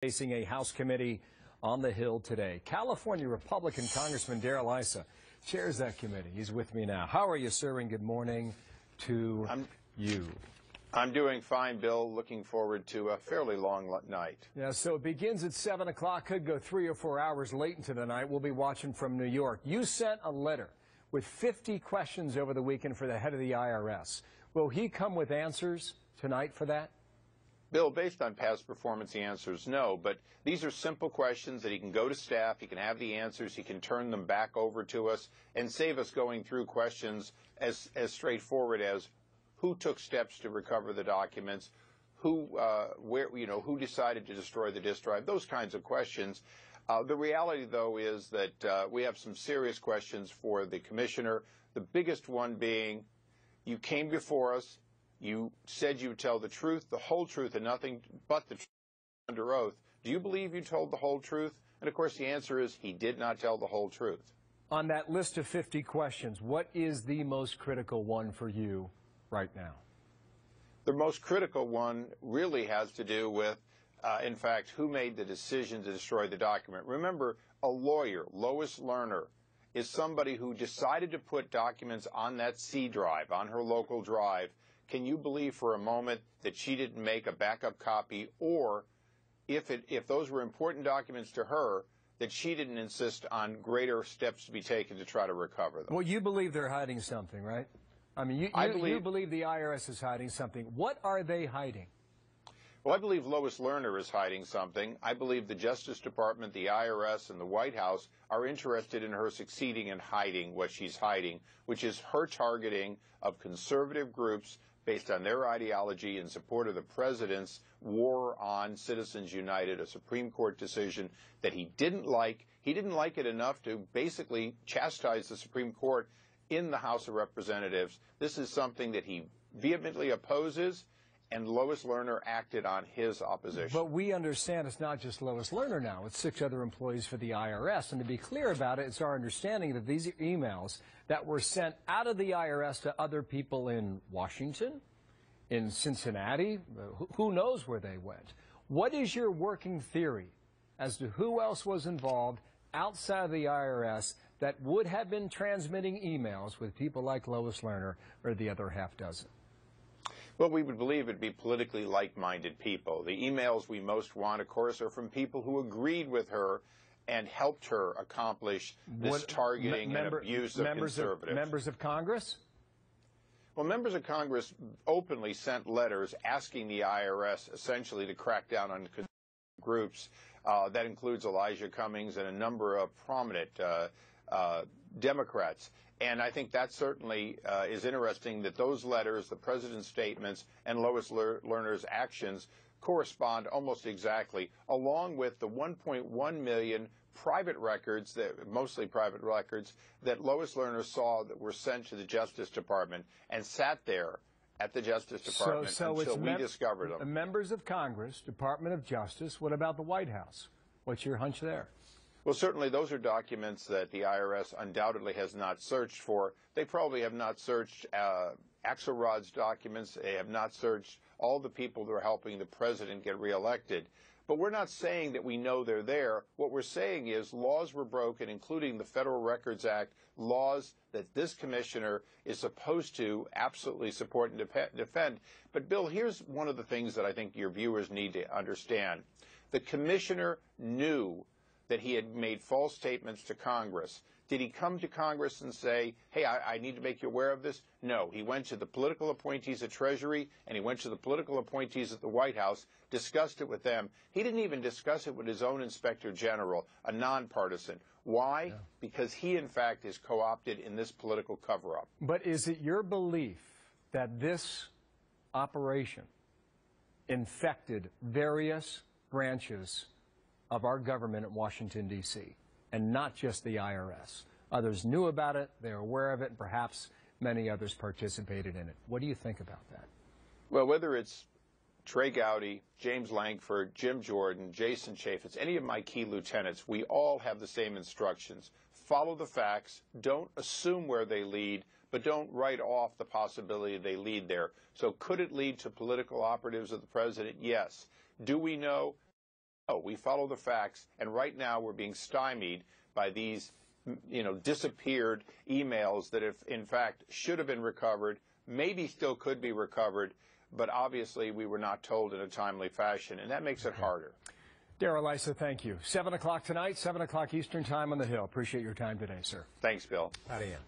Facing a House committee on the Hill today. California Republican Congressman Darrell Issa chairs that committee. He's with me now. How are you, sir, and good morning to you. I'm doing fine, Bill. Looking forward to a fairly long night. Yeah, so it begins at 7 o'clock, could go 3 or 4 hours late into the night. We'll be watching from New York. You sent a letter with 50 questions over the weekend for the head of the IRS. Will he come with answers tonight for that? Bill, based on past performance, the answer is no, but these are simple questions that he can go to staff, he can have the answers, he can turn them back over to us and save us going through questions as straightforward as who took steps to recover the documents, who decided to destroy the disk drive, those kinds of questions. The reality, though, is that we have some serious questions for the commissioner, the biggest one being you came before us, you said you would tell the truth, the whole truth, and nothing but the truth under oath. Do you believe you told the whole truth? And, of course, the answer is he did not tell the whole truth. On that list of 50 questions, what is the most critical one for you right now? The most critical one really has to do with, in fact, who made the decision to destroy the document. Remember, a lawyer, Lois Lerner, is somebody who decided to put documents on that C drive, on her local drive. Can you believe for a moment that she didn't make a backup copy, or if those were important documents to her, that she didn't insist on greater steps to be taken to try to recover them? Well, you believe they're hiding something, right? I mean, you believe the IRS is hiding something. What are they hiding? Well, I believe Lois Lerner is hiding something. I believe the Justice Department, the IRS, and the White House are interested in her succeeding in hiding what she's hiding, which is her targeting of conservative groups based on their ideology in support of the president's war on Citizens United, a Supreme Court decision that he didn't like. He didn't like it enough to basically chastise the Supreme Court in the House of Representatives. This is something that he vehemently opposes, and Lois Lerner acted on his opposition. But we understand it's not just Lois Lerner now. It's 6 other employees for the IRS. And to be clear about it, it's our understanding that these are emails that were sent out of the IRS to other people in Washington, in Cincinnati, who knows where they went. What is your working theory as to who else was involved outside of the IRS that would have been transmitting emails with people like Lois Lerner or the other half dozen? Well, we would believe it'd be politically like-minded people. The emails we most want, of course, are from people who agreed with her and helped her accomplish this targeting and abuse of conservatives. Members of Congress? Well, members of Congress openly sent letters asking the IRS essentially to crack down on groups. That includes Elijah Cummings and a number of prominent Democrats. And I think that certainly is interesting that those letters, the president's statements, and Lois Lerner's actions correspond almost exactly, along with the 1.1 million private records, mostly private records, that Lois Lerner saw that were sent to the Justice Department and sat there at the Justice Department until we discovered them. Members of Congress, Department of Justice, what about the White House? What's your hunch there? Well, certainly those are documents that the IRS undoubtedly has not searched for. They probably have not searched Axelrod's documents. They have not searched all the people that are helping the president get reelected. But we're not saying that we know they're there. What we're saying is laws were broken, including the Federal Records Act, laws that this commissioner is supposed to absolutely support and defend. But, Bill, here's one of the things that I think your viewers need to understand. The commissioner knew that he had made false statements to Congress. Did he come to Congress and say, hey, I need to make you aware of this? No. He went to the political appointees at Treasury, and he went to the political appointees at the White House, discussed it with them. He didn't even discuss it with his own Inspector General, a nonpartisan. Why? Yeah. Because he, in fact, is co-opted in this political cover-up. But is it your belief that this operation infected various branches of our government at Washington, D.C., and not just the IRS? Others knew about it, they're aware of it, and perhaps many others participated in it. What do you think about that? Well, whether it's Trey Gowdy, James Lankford, Jim Jordan, Jason Chaffetz, any of my key lieutenants, we all have the same instructions. Follow the facts, don't assume where they lead, but don't write off the possibility they lead there. So could it lead to political operatives of the president? Yes. Do we know? No, we follow the facts, and right now we're being stymied by these, disappeared emails that, if in fact should have been recovered, maybe still could be recovered, but obviously we were not told in a timely fashion, and that makes it harder. Darrell Issa, thank you. 7 o'clock tonight, 7 o'clock Eastern Time on the Hill. Appreciate your time today, sir. Thanks, Bill. Out of here.